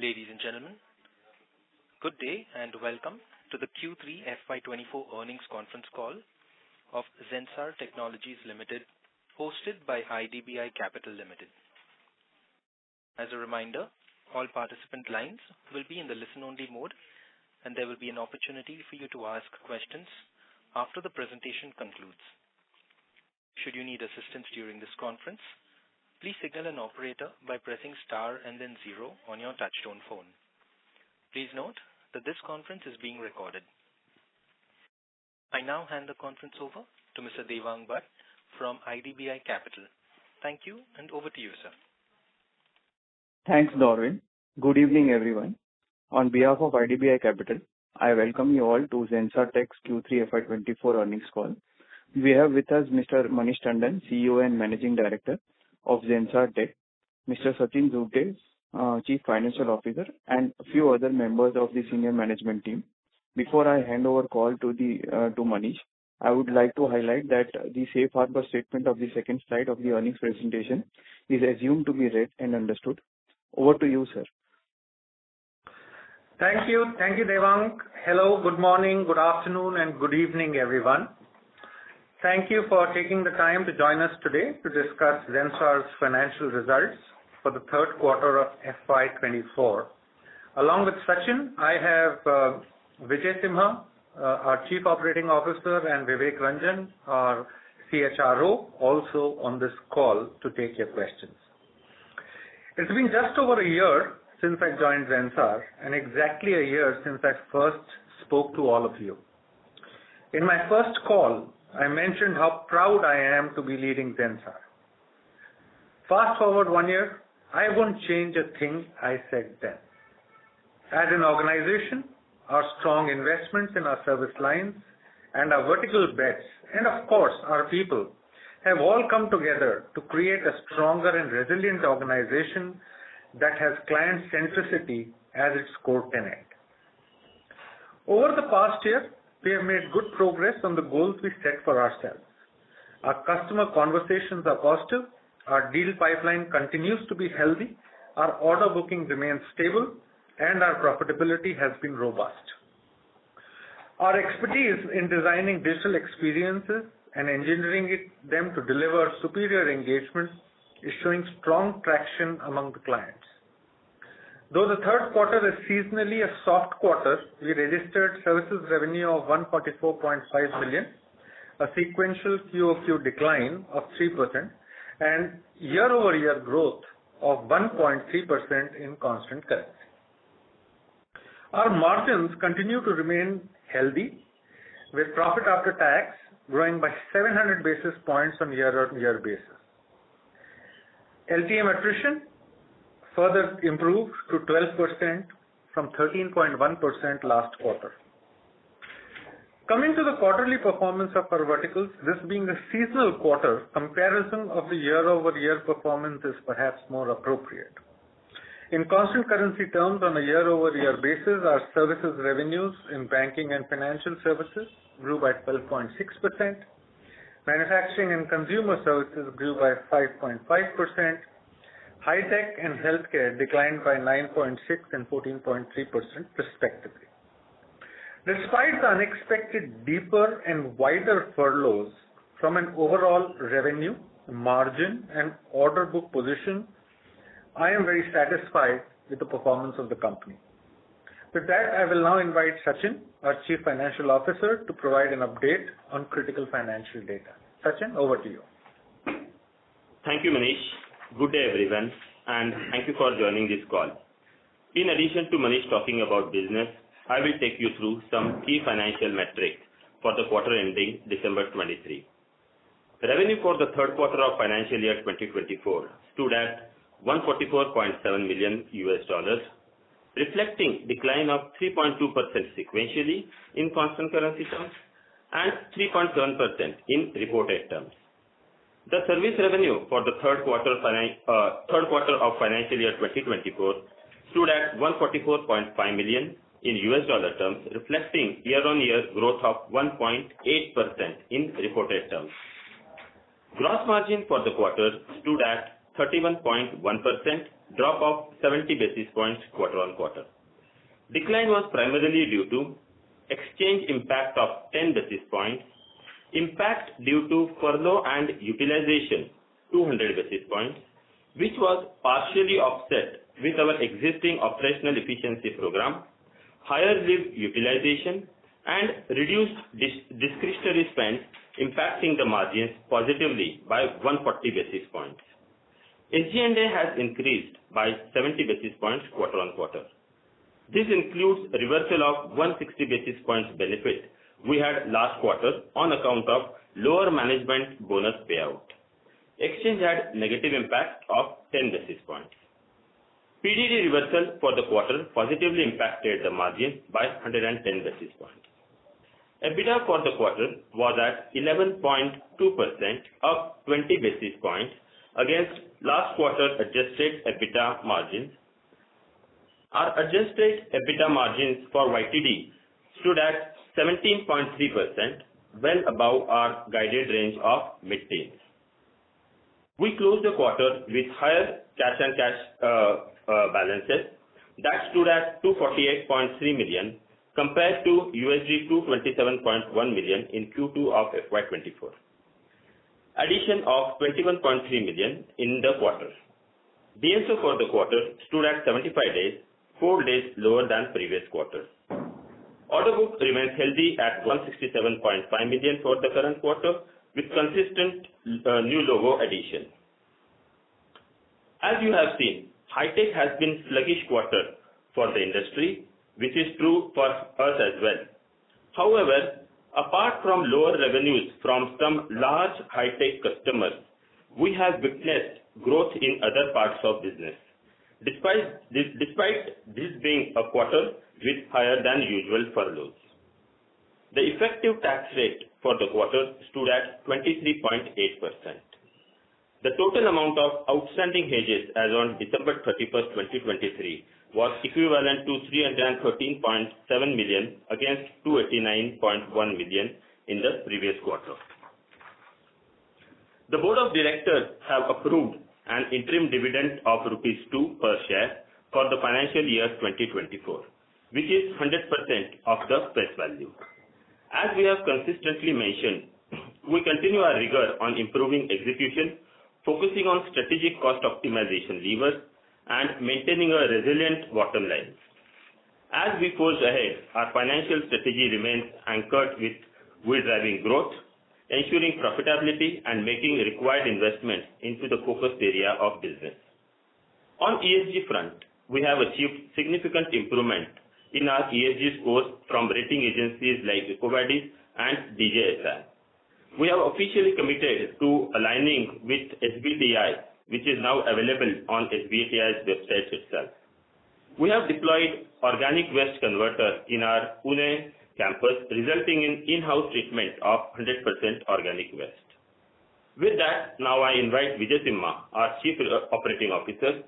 Ladies and gentlemen, good day and welcome to the Q3 FY24 earnings conference call of Zensar Technologies Limited, hosted by IDBI Capital Limited. As a reminder, all participant lines will be in the listen-only mode, and there will be an opportunity for you to ask questions after the presentation concludes. Should you need assistance during this conference, please signal an operator by pressing star and then 0 on your touchtone phone. Please note that this conference is being recorded. I now hand the conference over to Mr. Devang Bhatt from IDBI Capital. Thank you, and over to you, sir. Thanks, Dorwin. Good evening, everyone. On behalf of IDBI Capital, I welcome you all to Zensar Tech's Q3 FY24 earnings call. We have with us Mr. Manish Tandon, CEO and Managing Director of Zensar Tech, Mr. Sachin Zute, Chief Financial Officer, and a few other members of the senior management team. Before I hand over call to Manish, I would like to highlight that the safe harbor statement of the second slide of the earnings presentation is assumed to be read and understood. Over to you, sir. Thank you, Devang. Hello, good morning, good afternoon, and good evening, everyone. Thank you for taking the time to join us today to discuss Zensar's financial results for the third quarter of FY24. Along with Sachin, I have Vijay Simha, our Chief Operating Officer, and Vivek Ranjan, our CHRO, also on this call to take your questions. It's been just over a year since I joined Zensar, and exactly a year since I first spoke to all of you. In my first call, I mentioned how proud I am to be leading Zensar. Fast forward 1 year, I won't change a thing I said then. As an organization, our strong investments in our service lines and our vertical bets, and of course our people, have all come together to create a stronger and resilient organization that has client centricity as its core tenet. Over the past year, we have made good progress on the goals we set for ourselves. Our customer conversations are positive, our deal pipeline continues to be healthy, our order booking remains stable, and our profitability has been robust. Our expertise in designing digital experiences and engineering them to deliver superior engagement is showing strong traction among the clients. Though the third quarter is seasonally a soft quarter, we registered services revenue of 144.5 million, a sequential QOQ decline of 3%, and year-over-year growth of 1.3% in constant currency. Our margins continue to remain healthy, with profit after tax growing by 700 basis points on year-on-year basis. LTM attrition further improved to 12% from 13.1% last quarter. Coming to the quarterly performance of our verticals, this being a seasonal quarter, comparison of the year-over-year performance is perhaps more appropriate. In constant currency terms, on a year-over-year basis, our services revenues in banking and financial services grew by 12.6%. Manufacturing and consumer services grew by 5.5%. High-tech and healthcare declined by 9.6% and 14.3% respectively. Despite the unexpected deeper and wider furloughs from an overall revenue, margin, and order book position, I am very satisfied with the performance of the company. With that, I will now invite Sachin, our Chief Financial Officer, to provide an update on critical financial data. Sachin, over to you. Thank you, Manish. Good day, everyone, and thank you for joining this call. In addition to Manish talking about business, I will take you through some key financial metrics for the quarter ending December 23. Revenue for the third quarter of financial year 2024 stood at $144.7 million, reflecting decline of 3.2% sequentially in constant currency terms and 3.7% in reported terms. The service revenue for the third quarter of financial year 2024 stood at $144.5 million in US dollar terms, reflecting year-on-year growth of 1.8% in reported terms. Gross margin for the quarter stood at 31.1%, drop of 70 basis points quarter-on-quarter. Decline was primarily due to exchange impact of 10 basis points, impact due to furlough and utilization 200 basis points, which was partially offset with our existing operational efficiency program, higher leave utilization, and reduced discretionary spend impacting the margins positively by 140 basis points. SG&A has increased by 70 basis points quarter-on-quarter. This includes reversal of 160 basis points benefit we had last quarter on account of lower management bonus payout. Exchange had negative impact of 10 basis points. PDD reversal for the quarter positively impacted the margin by 110 basis points. EBITDA for the quarter was at 11.2%, up 20 basis points against last quarter adjusted EBITDA margins. Our adjusted EBITDA margins for YTD stood at 17.3%, well above our guided range of mid-teens. We closed the quarter with higher cash and cash balances that stood at $248.3 million compared to $227.1 million in Q2 of FY24. Addition of $21.3 million in the quarter. DSO for the quarter stood at 75 days, 4 days lower than previous quarter. Order book remains healthy at $167.5 million for the current quarter with consistent new logo addition. As you have seen, high-tech has been sluggish quarter for the industry, which is true for us as well. However, apart from lower revenues from some large high-tech customers, we have witnessed growth in other parts of business. Despite this being a quarter with higher than usual furloughs. The effective tax rate for the quarter stood at 23.8%. The total amount of outstanding hedges as on December 31st, 2023 was equivalent to $313.7 million against $289.1 million in the previous quarter. The Board of Directors have approved an interim dividend of rupees 2 per share for the financial year 2024, which is 100% of the face value. As we have consistently mentioned, we continue our rigor on improving execution, focusing on strategic cost optimization levers, and maintaining a resilient bottom line. As we forge ahead, our financial strategy remains anchored with driving growth, ensuring profitability, and making required investments into the focus area of business. On ESG front, we have achieved significant improvement in our ESG scores from rating agencies like EcoVadis and DJSI. We have officially committed to aligning with SBTi, which is now available on SBTi's website itself. We have deployed organic waste converter in our Pune campus, resulting in in-house treatment of 100% organic waste. With that, now I invite Vijay Simha, our Chief Operating Officer,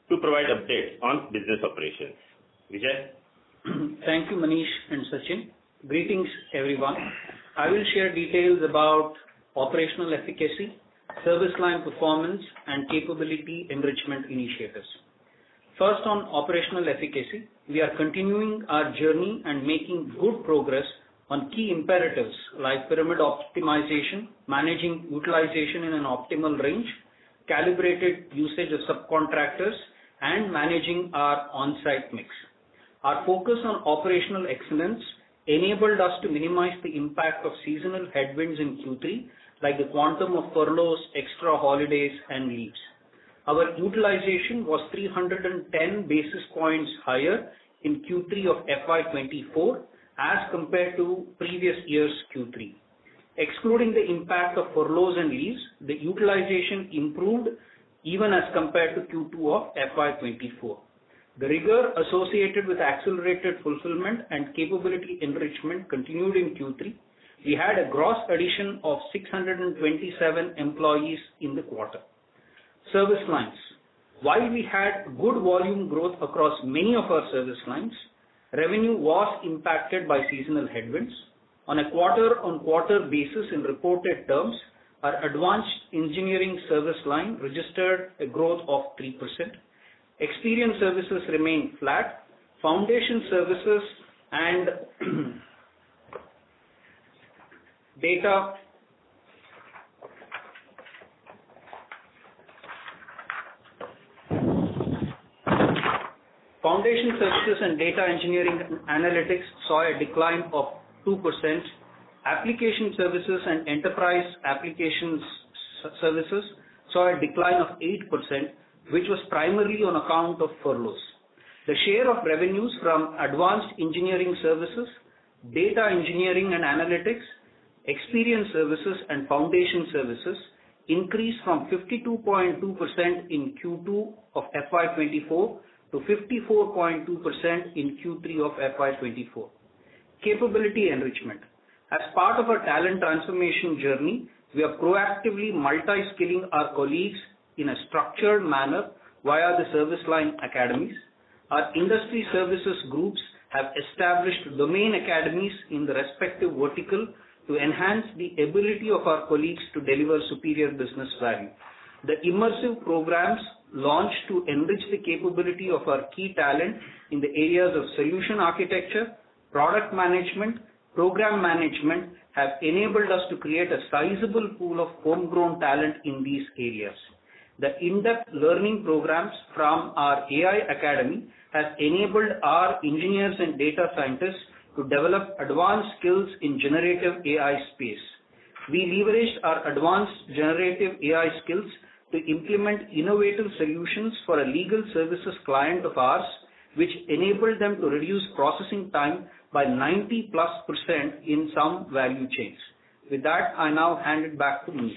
to provide updates on business operations. Vijay? Thank you, Manish and Sachin. Greetings, everyone. I will share details about operational efficacy, service line performance, and capability enrichment initiatives. First, on operational efficacy, we are continuing our journey and making good progress on key imperatives like pyramid optimization, managing utilization in an optimal range, calibrated usage of subcontractors, and managing our on-site mix. Our focus on operational excellence enabled us to minimize the impact of seasonal headwinds in Q3, like the quantum of furloughs, extra holidays, and leaves. Our utilization was 310 basis points higher in Q3 of FY24 as compared to previous year's Q3. Excluding the impact of furloughs and leaves, the utilization improved even as compared to Q2 of FY24. The rigor associated with accelerated fulfillment and capability enrichment continued in Q3. We had a gross addition of 627 employees in the quarter. Service lines. While we had good volume growth across many of our service lines, revenue was impacted by seasonal headwinds. On a quarter-on-quarter basis in reported terms, our advanced engineering service line registered a growth of 3%. Experience services remained flat. Foundation services and data engineering and analytics saw a decline of 2%. Application services and enterprise applications services saw a decline of 8%, which was primarily on account of furloughs. The share of revenues from advanced engineering services, data engineering and analytics, experience services and foundation services increased from 52.2% in Q2 of FY24 to 54.2% in Q3 of FY24. Capability enrichment. As part of our talent transformation journey, we are proactively multi-skilling our colleagues in a structured manner via the service line academies. Our industry services groups have established domain academies in the respective vertical to enhance the ability of our colleagues to deliver superior business value. The immersive programs launched to enrich the capability of our key talent in the areas of solution architecture, product management, program management have enabled us to create a sizable pool of homegrown talent in these areas. The in-depth learning programs from our AI Academy has enabled our engineers and data scientists to develop advanced skills in generative AI space. We leveraged our advanced generative AI skills to implement innovative solutions for a legal services client of ours, which enabled them to reduce processing time by 90+% in some value chains. With that, I now hand it back to Manish.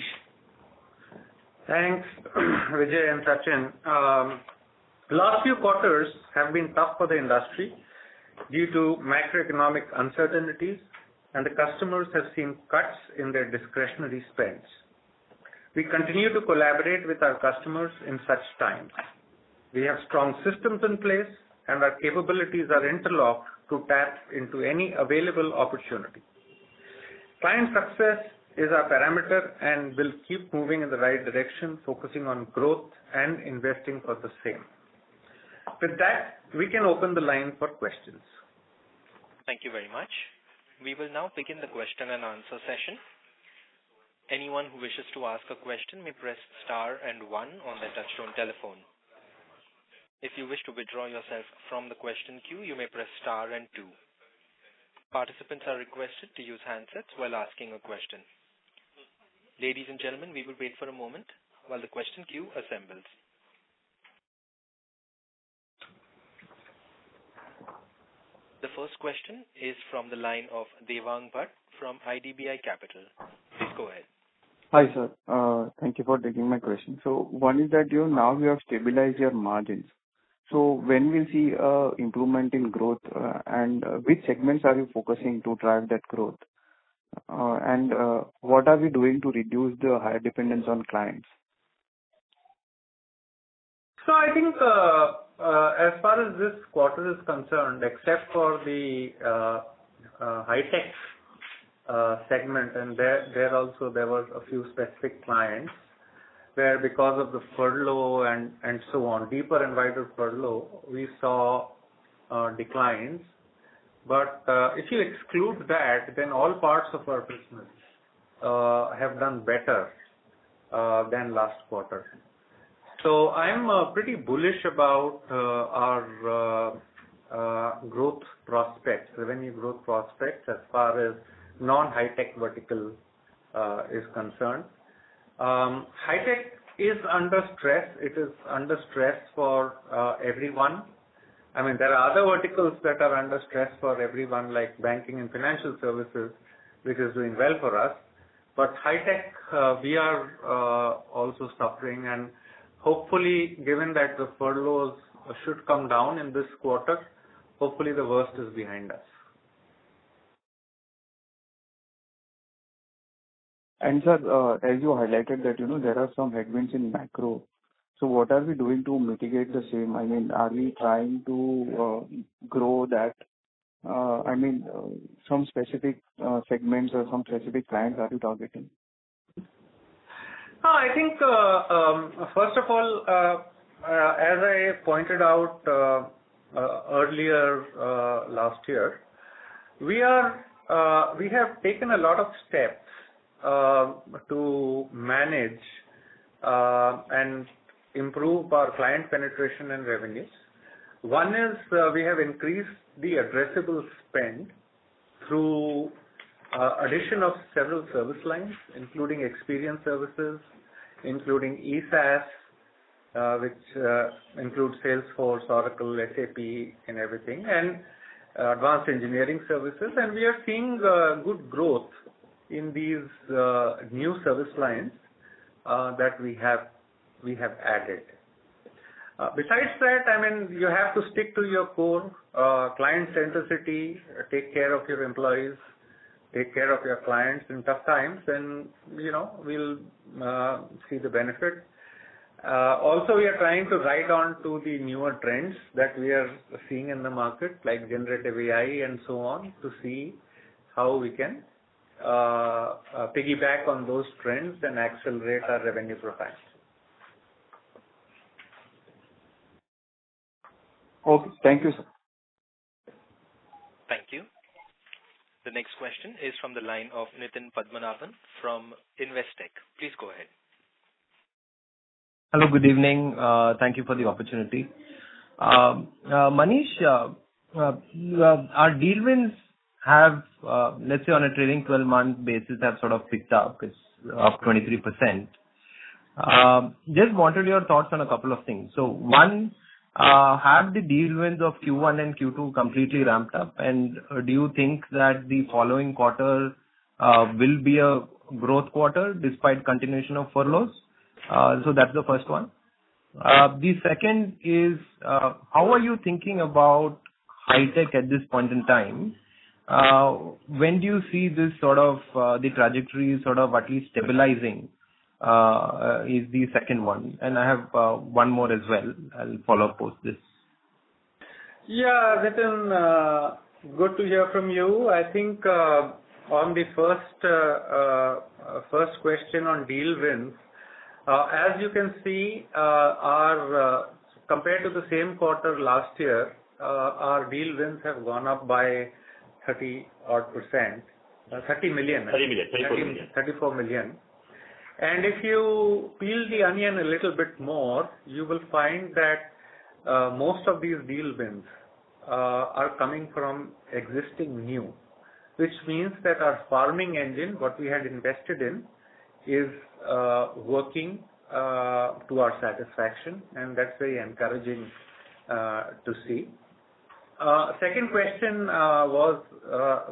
Thanks, Vijay and Sachin. Last few quarters have been tough for the industry due to macroeconomic uncertainties, and the customers have seen cuts in their discretionary spends. We continue to collaborate with our customers in such times. We have strong systems in place, and our capabilities are interlocked to tap into any available opportunity. Client success is our parameter and will keep moving in the right direction, focusing on growth and investing for the same. With that, we can open the line for questions. Thank you very much. We will now begin the question and answer session. Anyone who wishes to ask a question may press star and 1 on their touchtone telephone. If you wish to withdraw yourself from the question queue, you may press star and 2. Participants are requested to use handsets while asking a question. Ladies and gentlemen, we will wait for a moment while the question queue assembles. The first question is from the line of Devang Bhatt from IDBI Capital. Please go ahead. Hi, sir. Thank you for taking my question. So one is that now you have stabilized your margins. So when we'll see improvement in growth and which segments are you focusing to drive that growth? And what are we doing to reduce the higher dependence on clients? So I think as far as this quarter is concerned, except for the high-tech segment, and there were a few specific clients where because of the furlough and so on, deeper and wider furlough, we saw declines. But if you exclude that, then all parts of our business have done better than last quarter. So I'm pretty bullish about our growth prospects, revenue growth prospects as far as non-high-tech vertical is concerned. High-tech is under stress. It is under stress for everyone. I mean, there are other verticals that are under stress for everyone, like banking and financial services, which is doing well for us. But high-tech, we are also suffering, and hopefully, given that the furloughs should come down in this quarter, hopefully the worst is behind us. And sir, as you highlighted that, there are some headwinds in macro. So what are we doing to mitigate the same? I mean, are we trying to grow that? Some specific segments or some specific clients are you targeting? I think, first of all, as I pointed out earlier last year, we have taken a lot of steps to manage and improve our client penetration and revenues. One is we have increased the addressable spend through addition of several service lines, including experience services, including ESAS, which includes Salesforce, Oracle, SAP, and everything, and advanced engineering services. And we are seeing good growth in these new service lines that we have added. Besides that, I mean, you have to stick to your core client centricity, take care of your employees, take care of your clients in tough times, and we'll see the benefit. Also, we are trying to ride on to the newer trends that we are seeing in the market, like generative AI and so on, to see how we can piggyback on those trends and accelerate our revenue profile. Okay, thank you, sir. Thank you. The next question is from the line of Nitin Padmanabhan from Investec. Please go ahead. Hello, good evening. Thank you for the opportunity. Manish, our deal wins have, let's say on a trailing 12-month basis, have sort of picked up. It's up 23%. Just wanted your thoughts on a couple of things. So one, have the deal wins of Q1 and Q2 completely ramped up? And do you think that the following quarter will be a growth quarter despite continuation of furloughs? So that's the first one. The second is, how are you thinking about high-tech at this point in time? When do you see this sort of, the trajectory sort of at least stabilizing? Is the second one. And I have one more as well. I'll follow up post this. Yeah, Nitin, good to hear from you. I think on the first question on deal wins, as you can see, our compared to the same quarter last year, our deal wins have gone up by 30-odd%, 30 million. 34 million. And if you peel the onion a little bit more, you will find that most of these deal wins are coming from existing new, which means that our farming engine, what we had invested in, is working to our satisfaction, and that's very encouraging to see. Second question was,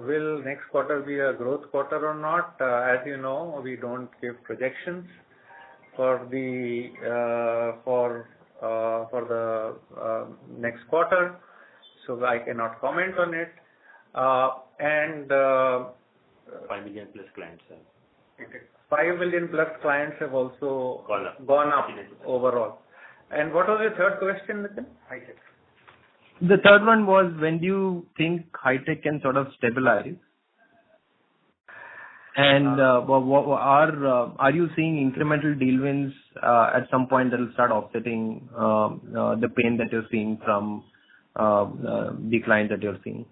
will next quarter be a growth quarter or not? As you know, we don't give projections for the next quarter, so I cannot comment on it. And 5 million plus clients. 5 million plus clients have also gone up overall. And what was your third question, Nitin? High-tech. The third one was, when do you think high-tech can sort of stabilize? And are you seeing incremental deal wins at some point that will start offsetting the pain that you're seeing from the client that you're seeing?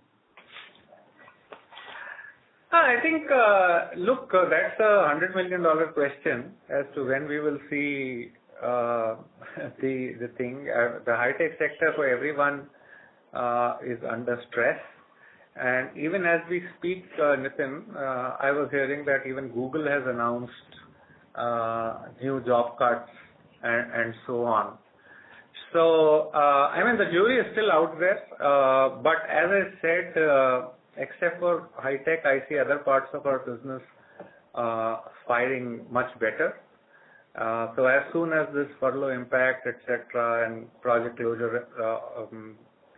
I think, look, that's a $100 million question as to when we will see the thing. The high-tech sector for everyone is under stress. And even as we speak, Nitin, I was hearing that even Google has announced new job cuts and so on. So, I mean, the jury is still out there. But as I said, except for high-tech, I see other parts of our business firing much better. So as soon as this furlough impact, etc., and project closure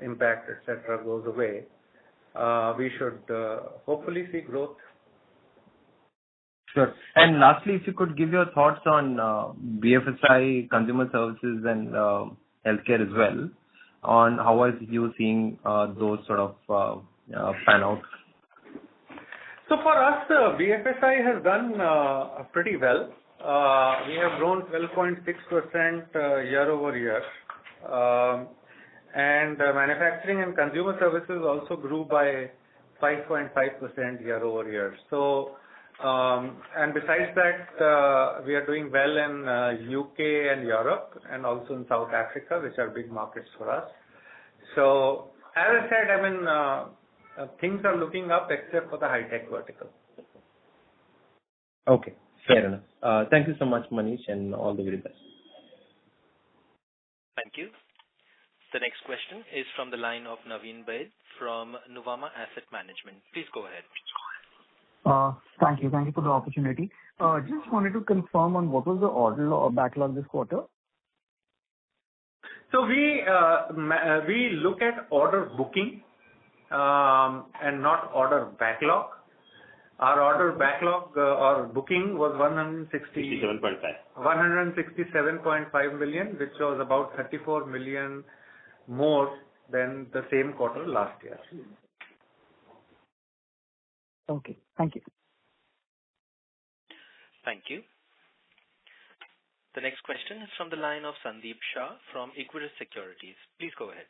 impact, etc., goes away, we should hopefully see growth. Sure. And lastly, if you could give your thoughts on BFSI, consumer services, and healthcare as well, on how are you seeing those sort of pan out? So for us, BFSI has done pretty well. we have grown 12.6% year-over-year. And manufacturing and consumer services also grew by 5.5% year-over-year. So, and besides that, we are doing well in UK and Europe and also in South Africa, which are big markets for us. So, as I said, I mean, things are looking up except for the high-tech vertical. Okay, fair enough. Thank you so much, Manish, and all the very best. Thank you. The next question is from the line of Naveen Baid from Nuvama Asset Management. Please go ahead. Thank you. Thank you for the opportunity. Just wanted to confirm on what was the order or backlog this quarter? So we look at order booking and not order backlog. Our order backlog or booking was 167.5 million, which was about 34 million more than the same quarter last year. Okay, thank you. Thank you. The next question is from the line of Sandeep Shah from Equirus Securities. Please go ahead.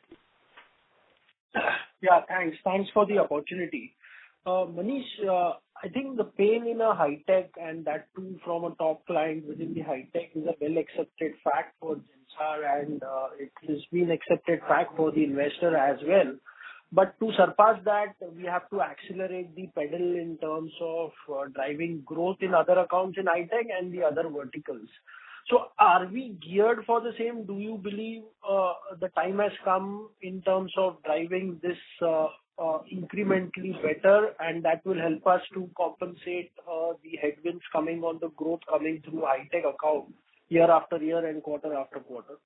Yeah, thanks. Thanks for the opportunity. Manish, I think the pain in a high-tech and that too from a top client within the high-tech is a well-accepted fact for Zensar and it has been accepted fact for the investor as well. But to surpass that, we have to accelerate the pedal in terms of driving growth in other accounts in high-tech and the other verticals. So are we geared for the same? Do you believe the time has come in terms of driving this incrementally better and that will help us to compensate the headwinds coming on the growth coming through high-tech account year after year and quarter after quarter?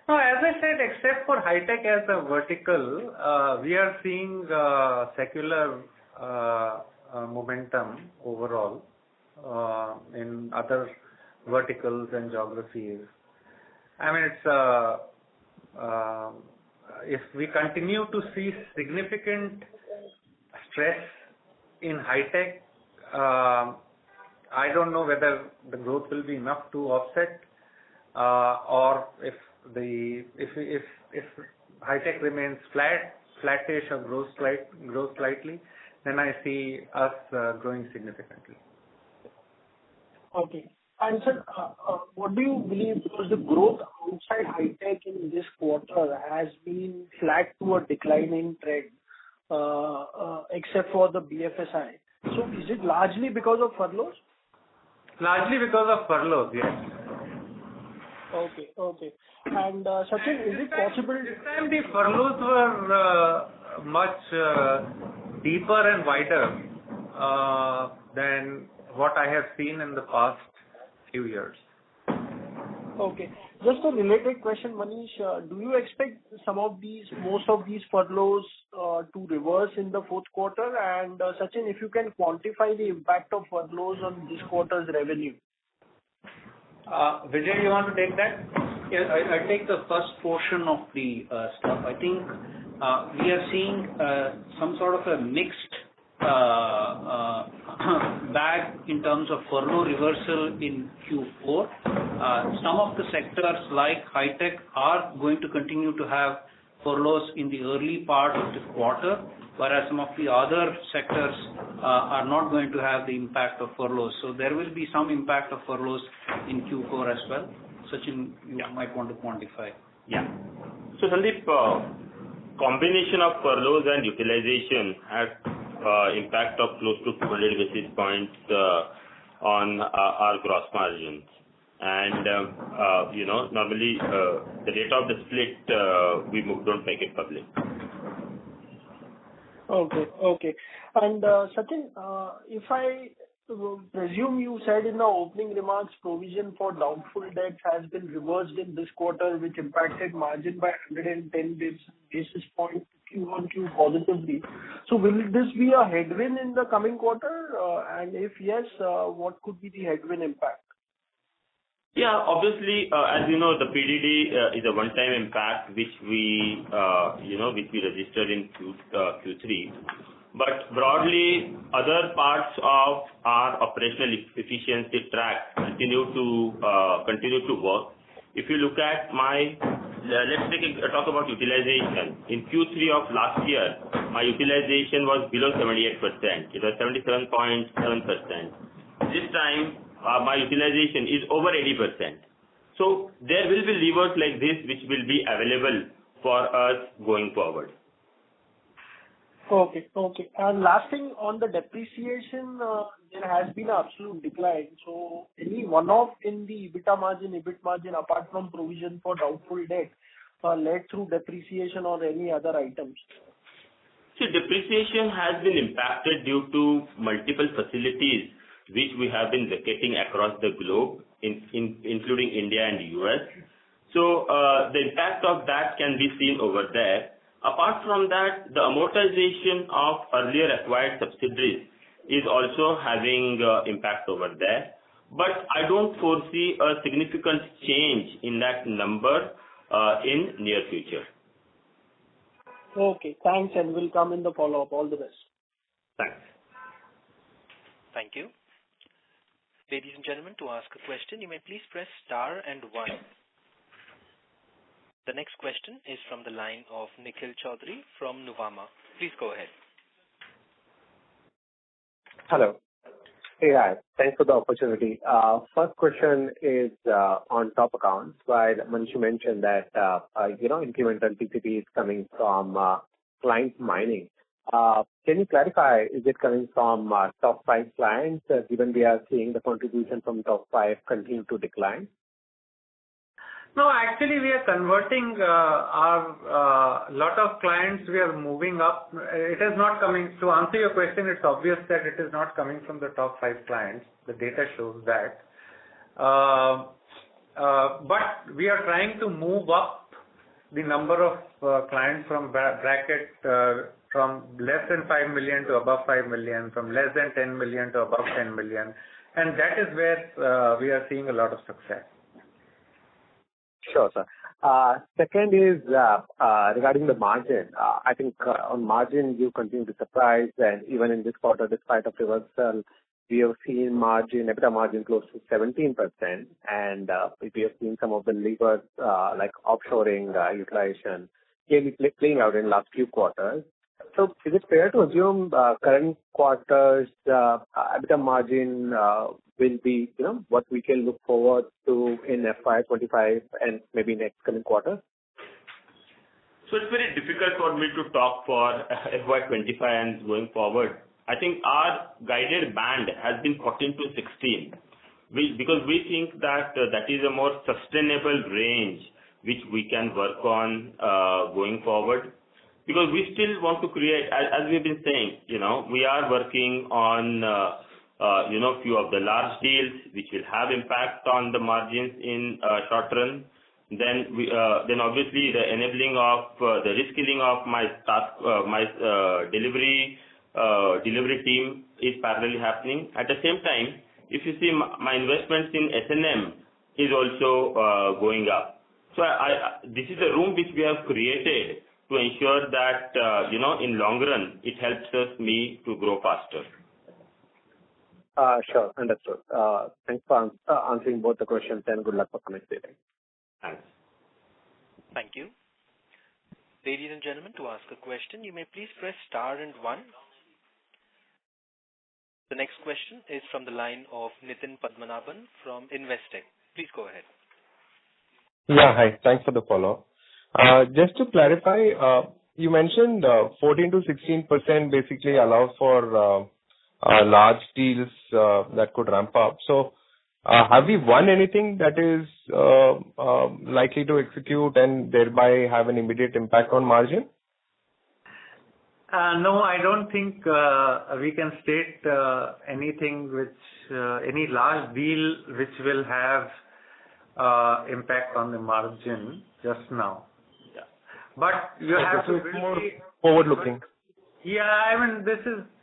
No, as I said, except for high-tech as a vertical, we are seeing secular momentum overall in other verticals and geographies. I mean, it's if we continue to see significant stress in high-tech, I don't know whether the growth will be enough to offset, or if high-tech remains flattish or grows slightly, then I see us growing significantly. Okay. And sir, what do you believe, because the growth outside high-tech in this quarter has been flat to a declining trend, except for the BFSI. So is it largely because of furloughs? Largely because of furloughs, yes. Okay. And Sachin, is it possible? This time the furloughs were much deeper and wider than what I have seen in the past few years. Okay. Just a related question, Manish. Do you expect most of these furloughs to reverse in the fourth quarter? And Sachin, if you can quantify the impact of furloughs on this quarter's revenue. Vijay, you want to take that? Yeah, I take the first portion of the stuff. I think we are seeing some sort of a mixed bag in terms of furlough reversal in Q4. Some of the sectors like high-tech are going to continue to have furloughs in the early part of the quarter, whereas some of the other sectors are not going to have the impact of furloughs. So there will be some impact of furloughs in Q4 as well. Sachin, you might want to quantify. Yeah. So Sandeep, combination of furloughs and utilization had impact of close to 200 basis points on our gross margins. And, normally the data of the split, we don't make it public. Okay. And Sachin, if I presume you said in the opening remarks provision for doubtful debts has been reversed in this quarter, which impacted margin by 110 basis points Q1Q positively. So will this be a headwind in the coming quarter? And if yes, what could be the headwind impact? Yeah, obviously, as you know, the PDD is a one-time impact which we registered in Q3. But broadly, other parts of our operational efficiency track continue to work. If you look at talk about utilization. In Q3 of last year, my utilization was below 78%. It was 77.7%. This time, my utilization is over 80%. So there will be levers like this which will be available for us going forward. Okay. And last thing on the depreciation, there has been an absolute decline. So any one-off in the EBITDA margin, EBIT margin, apart from provision for doubtful debt, led through depreciation or any other items? See, depreciation has been impacted due to multiple facilities which we have been vacating across the globe, including India and US. So the impact of that can be seen over there. Apart from that, the amortization of earlier acquired subsidiaries is also having impact over there. But I don't foresee a significant change in that number in near future. Okay, thanks, and we'll come in the follow-up. All the best. Thanks. Thank you. Ladies and gentlemen, to ask a question, you may please press star and 1. The next question is from the line of Nikhil Chaudhary from Nuvama. Please go ahead. Hello. Hey, hi. Thanks for the opportunity. First question is on top accounts, while Manish mentioned that incremental TCP is coming from client mining. Can you clarify, is it coming from top 5 clients, given we are seeing the contribution from top 5 continue to decline? No, actually we are converting our lot of clients. We are moving up. It is not coming. To answer your question, it's obvious that it is not coming from the top 5 clients. The data shows that. But we are trying to move up the number of clients from bracket from less than 5 million to above 5 million, from less than 10 million to above 10 million, and that is where we are seeing a lot of success. Sure, sir. Second is regarding the margin. I think on margin you continue to surprise, and even in this quarter, despite of reversal, we have seen EBITDA margin close to 17%, and we have seen some of the levers like offshoring utilization clearly playing out in last few quarters. So is it fair to assume current quarter's EBITDA margin will be, what we can look forward to in FY25 and maybe next coming quarter? So it's very difficult for me to talk for FY25 and going forward. I think our guided band has been 14 to 16, because we think that that is a more sustainable range which we can work on going forward. Because we still want to create, as we've been saying, we are working on, few of the large deals which will have impact on the margins in short run. Then obviously the enabling of the reskilling of my delivery team is parallelly happening. At the same time, if you see my investments in S&M is also going up. So this is a room which we have created to ensure that, in long run, it helps me to grow faster. Sure, understood. Thanks for answering both the questions, and good luck for communicating. Thanks. Thank you. Ladies and gentlemen, to ask a question, you may please press star and 1. The next question is from the line of Nitin Padmanabhan from Investec. Please go ahead. Yeah, hi. Thanks for the follow-up. Just to clarify, you mentioned 14 to 16% basically allows for large deals that could ramp up. So have we won anything that is likely to execute and thereby have an immediate impact on margin? No, I don't think we can state anything any large deal which will have impact on the margin just now. But you have to build more forward-looking. Yeah, I mean,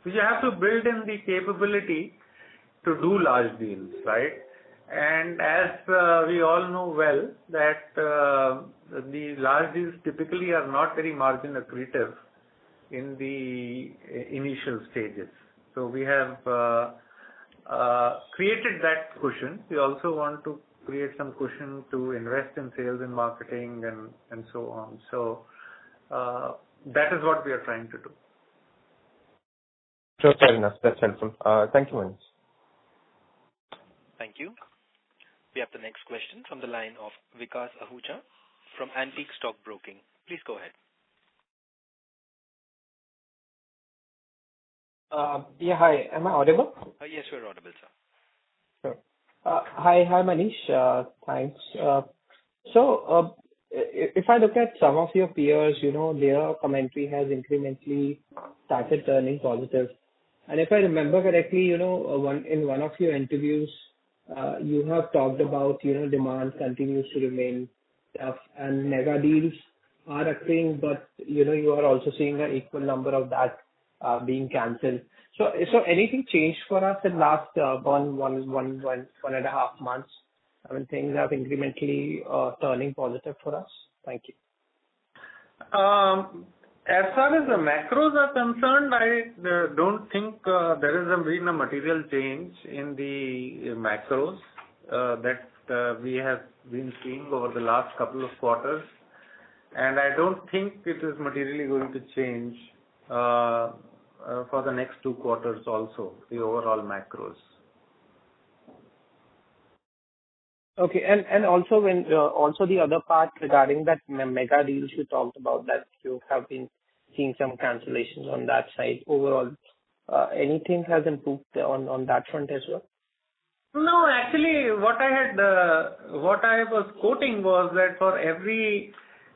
you have to build in the capability to do large deals, right? And as we all know well that the large deals typically are not very margin accretive in the initial stages. So we have created that cushion. We also want to create some cushion to invest in sales and marketing and so on. So that is what we are trying to do. Sure, fair enough. That's helpful. Thank you, Manish. Thank you. We have the next question from the line of Vikas Ahuja from Antique Stock Broking. Please go ahead. Yeah, hi. Am I audible? Yes, you're audible, sir. Sure. Hi, Manish. Thanks. So, if I look at some of your peers, their commentary has incrementally started turning positive. And if I remember correctly, in one of your interviews, you have talked about, demand continues to remain tough and mega deals are occurring, but, you are also seeing an equal number of that being cancelled. So anything changed for us in last 1.5 months? I mean, things are incrementally turning positive for us. Thank you. As far as the macros are concerned, I don't think there has been a material change in the macros that we have been seeing over the last couple of quarters, and I don't think it is materially going to change for the next 2 quarters also, the overall macros. Okay. And also also the other part regarding that mega deals you talked about, that you have been seeing some cancellations on that side. Overall, anything has improved on that front as well? No, actually, what I was quoting was that for every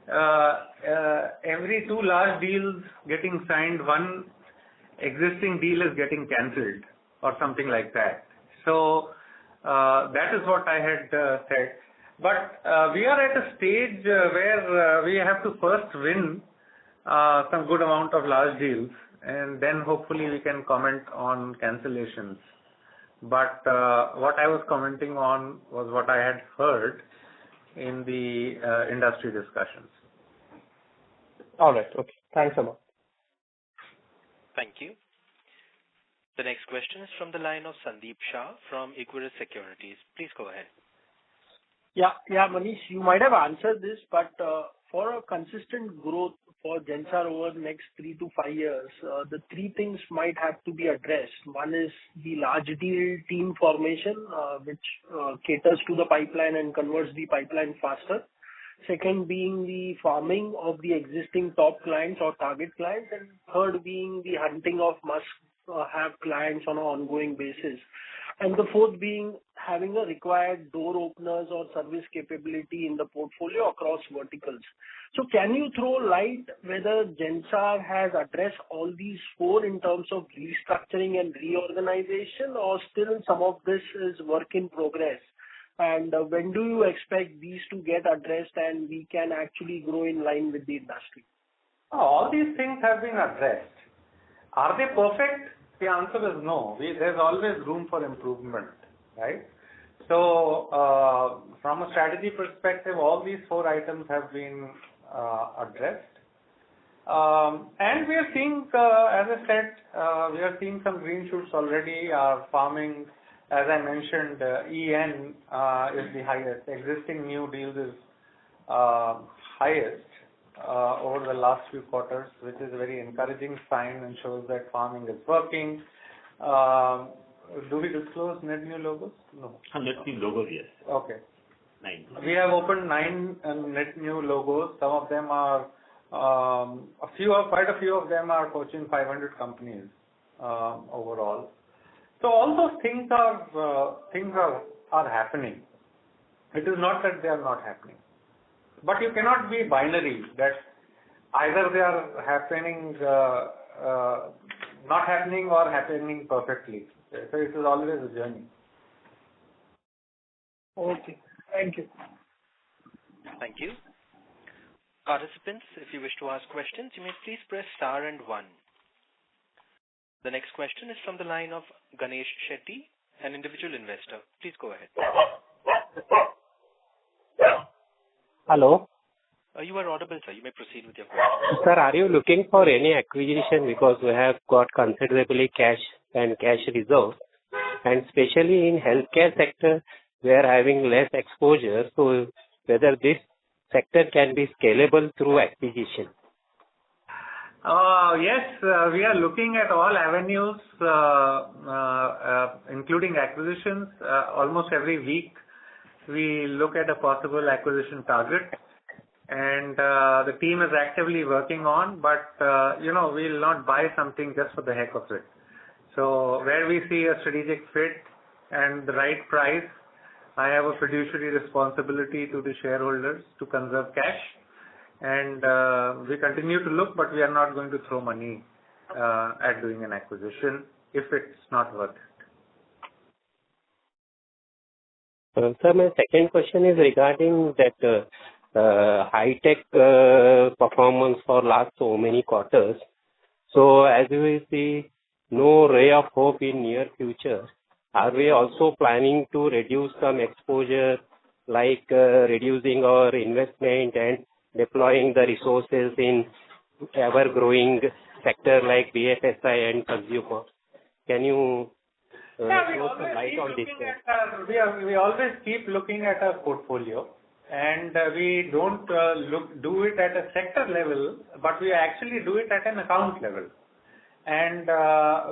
2 large deals getting signed, 1 existing deal is getting cancelled or something like that. So that is what I had said. But we are at a stage where we have to first win some good amount of large deals, and then hopefully we can comment on cancellations. But what I was commenting on was what I had heard in the industry discussions. All right. Okay. Thanks a lot. Thank you. The next question is from the line of Sandeep Shah from Equirus Securities. Please go ahead. Yeah, Manish, you might have answered this, but for a consistent growth for Zensar over the next 3 to 5 years, the 3 things might have to be addressed. One is the large deal team formation, which caters to the pipeline and converts the pipeline faster. Second being the farming of the existing top clients or target clients, and third being the hunting of must-have clients on an ongoing basis. And the fourth being having a required door openers or service capability in the portfolio across verticals. So can you throw light whether Zensar has addressed all these 4 in terms of restructuring and reorganization, or still some of this is work in progress? And when do you expect these to get addressed and we can actually grow in line with the industry? All these things have been addressed. Are they perfect? The answer is no. There's always room for improvement, right? So, from a strategy perspective, all these 4 items have been addressed. And we are seeing, as I said, we are seeing some green shoots already. Our farming, as I mentioned, EN is the highest. Existing new deals is highest over the last few quarters, which is a very encouraging sign and shows that farming is working. Do we disclose net new logos? No. Net new logos, yes. Okay. 9. We have opened 9 net new logos. Some of them are, quite a few of them are Fortune 500 companies overall. So all those things are happening. It is not that they are not happening. But you cannot be binary that either they are happening, not happening, or happening perfectly. So it is always a journey. Okay. Thank you. Thank you. Participants, if you wish to ask questions, you may please press star and 1. The next question is from the line of Ganesh Shetty, an individual investor. Please go ahead. Hello. You are audible, sir. You may proceed with your question. Sir, are you looking for any acquisition because we have got considerably cash and cash reserves, and especially in healthcare sector, we are having less exposure. So whether this sector can be scalable through acquisition? Yes, we are looking at all avenues, including acquisitions. Almost every week, we look at a possible acquisition target, and the team is actively working on, but we'll not buy something just for the heck of it. So where we see a strategic fit and the right price, I have a fiduciary responsibility to the shareholders to conserve cash, and we continue to look, but we are not going to throw money at doing an acquisition if it's not worth it. Sir, my second question is regarding that high-tech performance for last so many quarters. So as we see, no ray of hope in near future. Are we also planning to reduce some exposure, like reducing our investment and deploying the resources in ever-growing sector like BFSI and consumer? Can you throw some light on this? We always keep looking at our portfolio, and we don't do it at a sector level, but we actually do it at an account level. And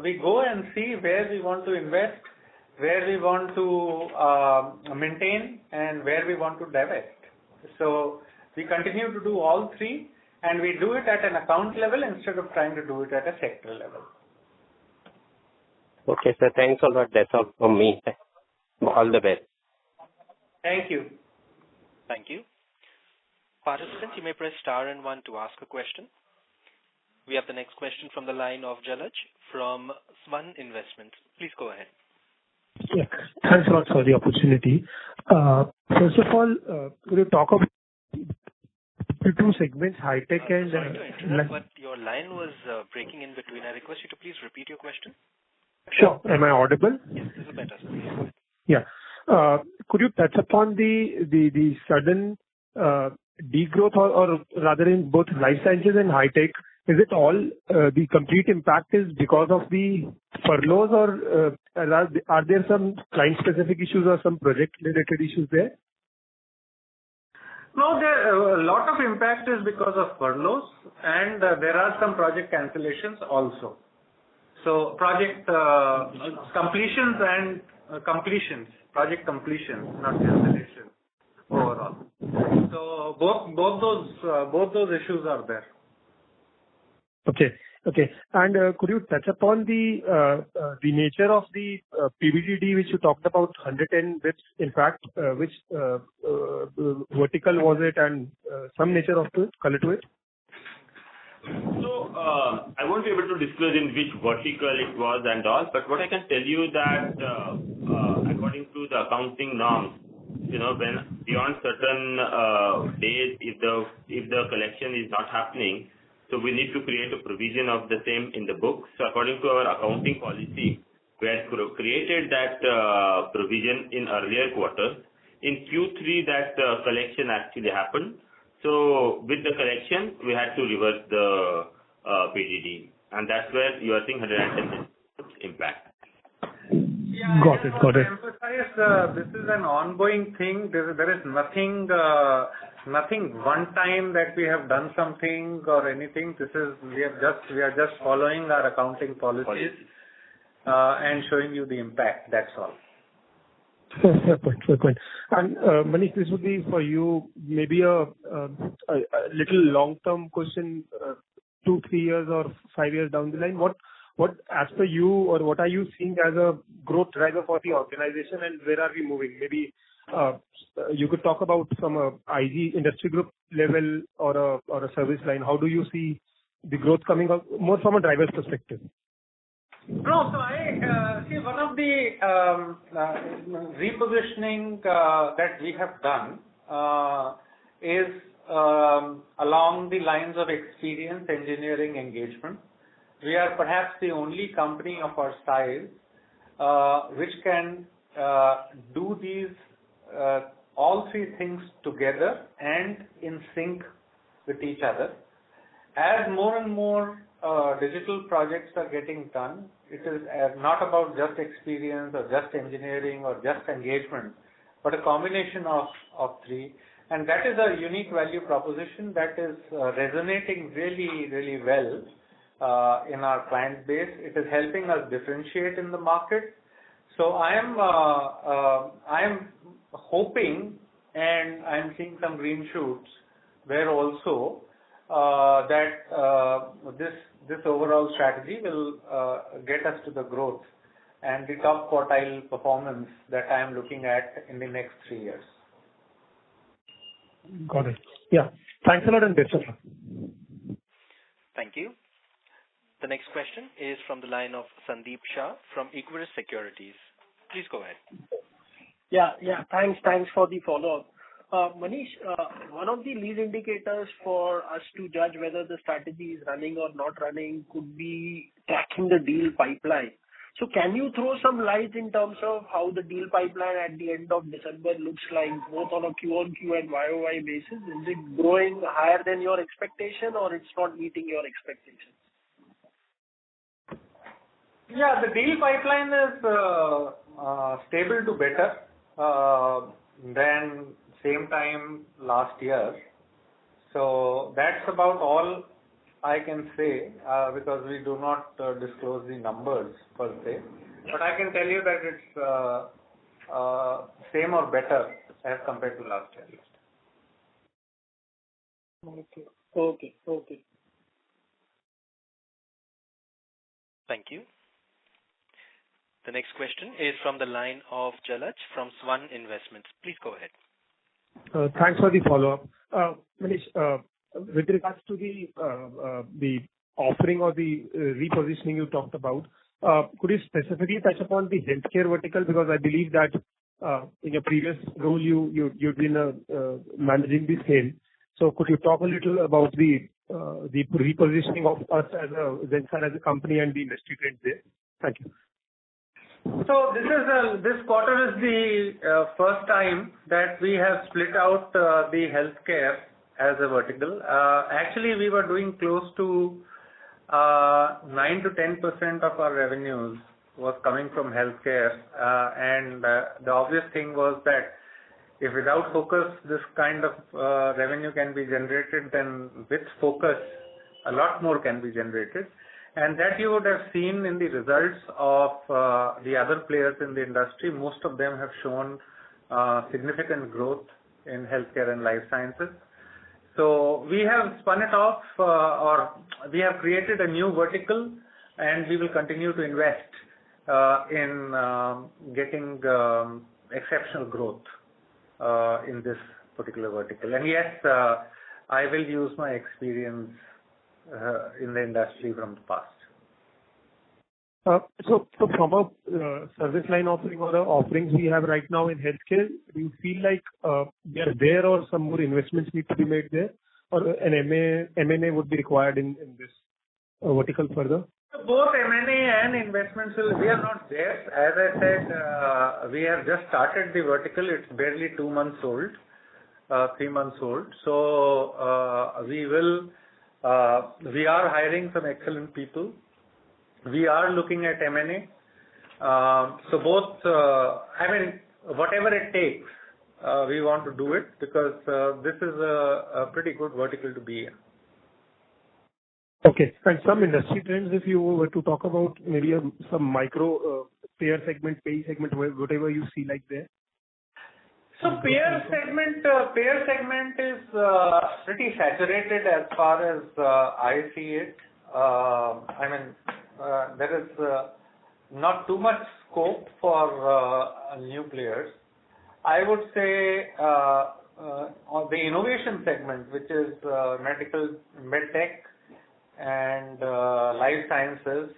we go and see where we want to invest, where we want to maintain, and where we want to divest. So we continue to do all three, and we do it at an account level instead of trying to do it at a sector level. Okay, sir. Thanks a lot. That's all from me. All the best. Thank you. Thank you. Participants, you may press star and 1 to ask a question. We have the next question from the line of Jalaj from Swan Investments. Please go ahead. Yeah, thanks a lot for the opportunity. First of all, could you talk about the two segments, high-tech and... Sorry to interrupt, but your line was breaking in between. I request you to please repeat your question. Sure. Am I audible? Yes, this is better, sir. Yeah. Could you touch upon the sudden degrowth or rather in both life sciences and high-tech? Is it all the complete impact is because of the furloughs, or are there some client-specific issues or some project-related issues there? No, a lot of impact is because of furloughs, and there are some project cancellations also. So project completions and project completions, not cancellations overall. So both those issues are there. Okay. And could you touch upon the nature of the PBDD which you talked about, 110 bits, in fact, which vertical was it, and some nature of it, color to it? So, I won't be able to disclose in which vertical it was and all, but what I can tell you that according to the accounting norms, when beyond certain days, if the collection is not happening, so we need to create a provision of the same in the book. So according to our accounting policy, we had created that provision in earlier quarters. In Q3, that collection actually happened. So with the collection, we had to reverse the PDD, and that's where you are seeing 110 impact. Yeah, got it. To emphasize, this is an ongoing thing. There is nothing one time that we have done something or anything. We are just following our accounting policies and showing you the impact. That's all. Fair point. And Manish, this would be for you, maybe a little long-term question, 2-3 years or 5 years down the line. What, as per you, or what are you seeing as a growth driver for the organization, and where are we moving? Maybe you could talk about from a IG industry group level or a service line. How do you see the growth coming up, more from a driver's perspective? No, so I see one of the repositioning that we have done is along the lines of experience engineering engagement. We are perhaps the only company of our size which can do these all three things together and in sync with each other. As more and more digital projects are getting done, it is not about just experience or just engineering or just engagement, but a combination of three. And that is a unique value proposition that is resonating really, really well in our client base. It is helping us differentiate in the market. So I am hoping, and I am seeing some green shoots where also that this overall strategy will get us to the growth and the top quartile performance that I am looking at in the next 3 years. Got it. Yeah. Thanks a lot and best of luck. Thank you. The next question is from the line of Sandeep Shah from Equirus Securities. Please go ahead. Yeah. Thanks for the follow-up. Manish, one of the lead indicators for us to judge whether the strategy is running or not running could be tracking the deal pipeline. So can you throw some light in terms of how the deal pipeline at the end of December looks like, both on a Q-on-Q and YOY basis? Is it growing higher than your expectation, or it's not meeting your expectations? Yeah, the deal pipeline is stable to better than same time last year. So that's about all I can say because we do not disclose the numbers per se. But I can tell you that it's same or better as compared to last year. Okay. Thank you. The next question is from the line of Jalaj from Swan Investments. Please go ahead. Thanks for the follow-up. Manish, with regards to the offering or the repositioning you talked about, could you specifically touch upon the healthcare vertical? Because I believe that in your previous role, you've been managing the same. So could you talk a little about the repositioning of us as Zensar as a company and the industry trends there? Thank you. So this quarter is the first time that we have split out the healthcare as a vertical. Actually, we were doing close to 9 to 10% of our revenues was coming from healthcare, and the obvious thing was that if without focus this kind of revenue can be generated, then with focus a lot more can be generated. And that you would have seen in the results of the other players in the industry. Most of them have shown significant growth in healthcare and life sciences. So we have spun it off or we have created a new vertical, and we will continue to invest in getting exceptional growth in this particular vertical. And yes, I will use my experience in the industry from the past. So from a service line offering or the offerings we have right now in healthcare, do you feel like we are there or some more investments need to be made there, or an M&A would be required in this vertical further? Both M&A and investments we are not there. As I said, we have just started the vertical. It's barely 2 months old, 3 months old. So we are hiring some excellent people. We are looking at M&A. So both, whatever it takes, we want to do it because this is a pretty good vertical to be in. Okay. And some industry trends, if you were to talk about maybe some micro payer segment, pay segment, whatever you see like there. So payer segment is pretty saturated as far as I see it. There is not too much scope for new players. I would say on the innovation segment, which is medtech and life sciences,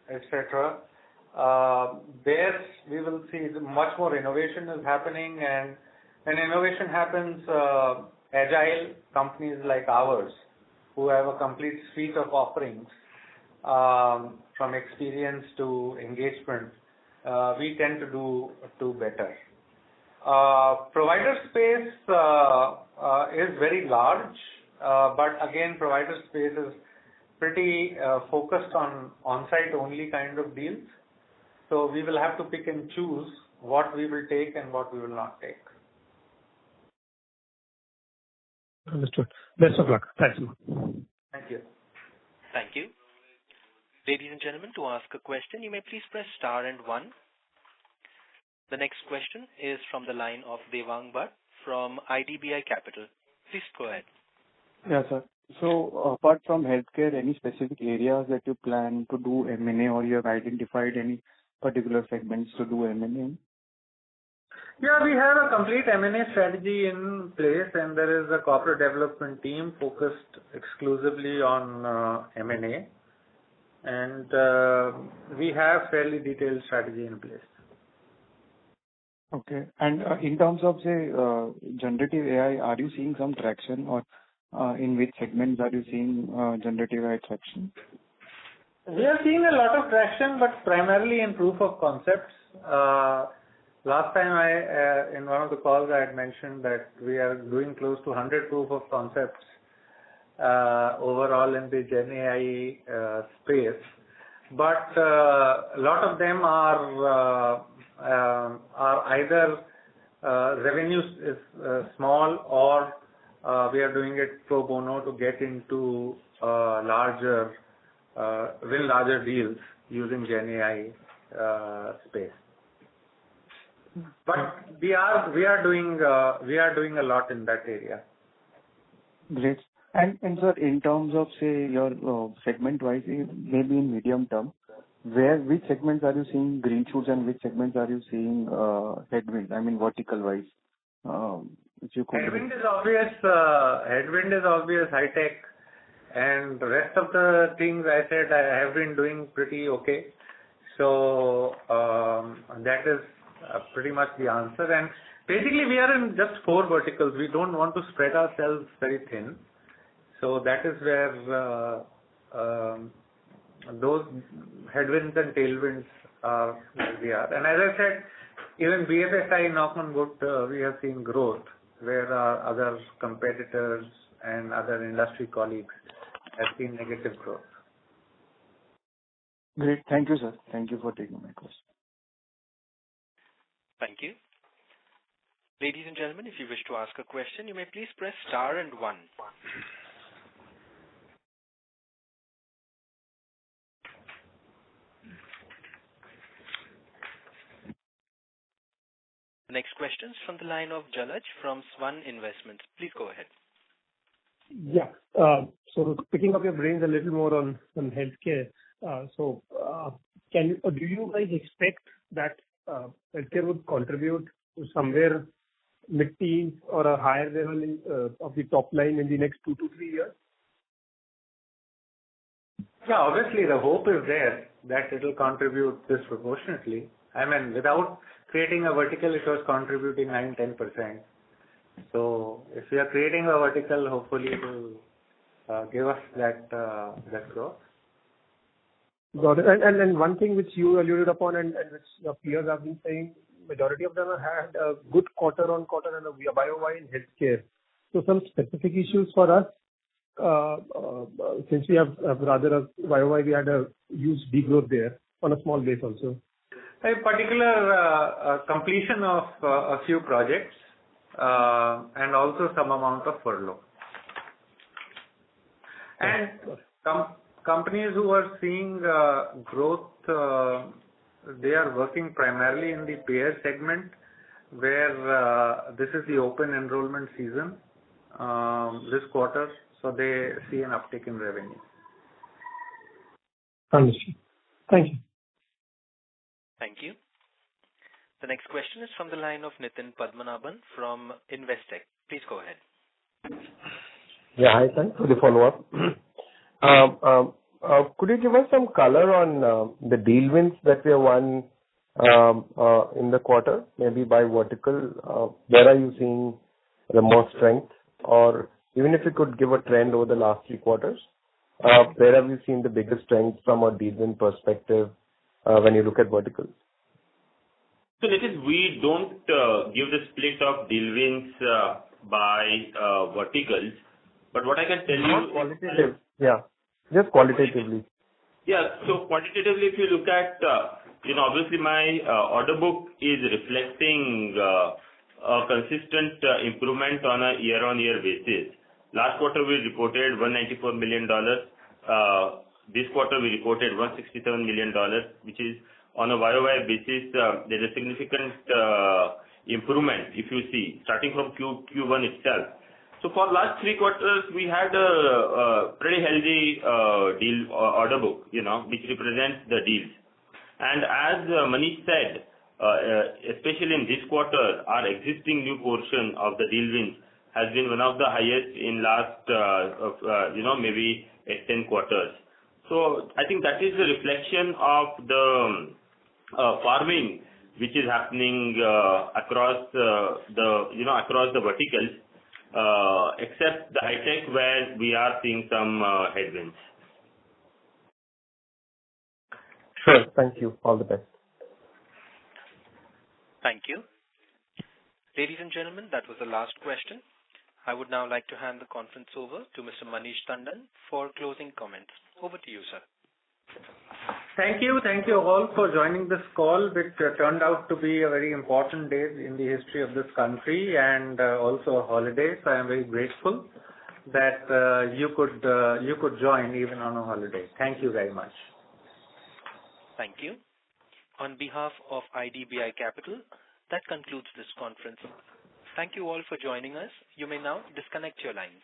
etc. There we will see much more innovation is happening, and when innovation happens, agile companies like ours, who have a complete suite of offerings, from experience to engagement, we tend to do better. Provider space is very large, but again, provider space is pretty focused on on-site only kind of deals. So we will have to pick and choose what we will take and what we will not take. Understood. Best of luck. Thanks. Thank you. Thank you. Ladies and gentlemen, to ask a question, you may please press star and one. The next question is from the line of Devang Bhatt from IDBI Capital. Please go ahead. Yeah, sir. So apart from healthcare, any specific areas that you plan to do M&A, or you have identified any particular segments to do M&A? Yeah, we have a complete M&A strategy in place, and there is a corporate development team focused exclusively on M&A, and we have fairly detailed strategy in place. Okay. And in terms of, say, generative AI, are you seeing some traction, or in which segments are you seeing generative AI traction? We are seeing a lot of traction, but primarily in proof of concepts. Last time in one of the calls I had mentioned that we are doing close to 100 proof of concepts overall in the Gen AI space. But a lot of them are either revenues is small, or we are doing it pro bono to get into win larger deals using Gen AI space. But we are doing a lot in that area. Great. And sir, in terms of, say, your segment-wise, maybe in medium term, which segments are you seeing green shoots and which segments are you seeing headwind? I mean, vertical-wise. If you could. Headwind is obvious high tech, and the rest of the things I said I have been doing pretty okay. So that is pretty much the answer. And basically, we are in just 4 verticals. We don't want to spread ourselves very thin. So that is where those headwinds and tailwinds are where we are. And as I said, even BFSI, knock on wood, we have seen growth, where our other competitors and other industry colleagues have seen negative growth. Great. Thank you, sir. Thank you for taking my question. Thank you. Ladies and gentlemen, if you wish to ask a question, you may please press star and one. The next question is from the line of Jalaj from Swan Investments. Please go ahead. Yeah. So picking up your brains a little more on healthcare. So do you guys expect that healthcare would contribute to somewhere mid-teens or a higher level of the top line in the next 2 to 3 years? Yeah, obviously the hope is there that it will contribute disproportionately. I mean, without creating a vertical, it was contributing 9-10%. So if we are creating a vertical, hopefully it will give us that growth. Got it. And one thing which you alluded upon and which your peers have been saying, majority of them have had a good quarter-on-quarter and a YOY in healthcare. So some specific issues for us, since we have rather a YOY, we had a huge degrowth there on a small base also. A particular completion of a few projects and also some amount of furlough. And companies who are seeing growth, they are working primarily in the payer segment, where this is the open enrollment season this quarter, so they see an uptick in revenue. Understood. Thank you. Thank you. The next question is from the line of Nitin Padmanabhan from Investec. Please go ahead. Yeah, hi, thanks for the follow-up. Could you give us some color on the deal wins that we have won in the quarter, maybe by vertical? Where are you seeing the most strength? Or even if you could give a trend over the last 3 quarters, where have you seen the biggest strength from a deal win perspective when you look at verticals? So that is, we don't give the split of deal wins by verticals, but what I can tell you Not qualitative. Yeah. Just qualitatively. Yeah. So quantitatively, if you look at, obviously my order book is reflecting a consistent improvement on a year-on-year basis. Last quarter, we reported $194 million. This quarter, we reported $167 million, which is on a YOY basis, there's a significant improvement, if you see, starting from Q1 itself. So for last 3 quarters, we had a pretty healthy deal order book, which represents the deals. And as Manish said, especially in this quarter, our existing new portion of the deal wins has been one of the highest in last, maybe 10 quarters. So I think that is the reflection of the farming which is happening across across the verticals, except the high tech where we are seeing some headwinds. Sure. Thank you. All the best. Thank you. Ladies and gentlemen, that was the last question. I would now like to hand the conference over to Mr. Manish Tandon for closing comments. Over to you, sir. Thank you. Thank you all for joining this call, which turned out to be a very important day in the history of this country and also a holiday. So I am very grateful that you could join even on a holiday. Thank you very much. Thank you. On behalf of IDBI Capital, that concludes this conference. Thank you all for joining us. You may now disconnect your lines.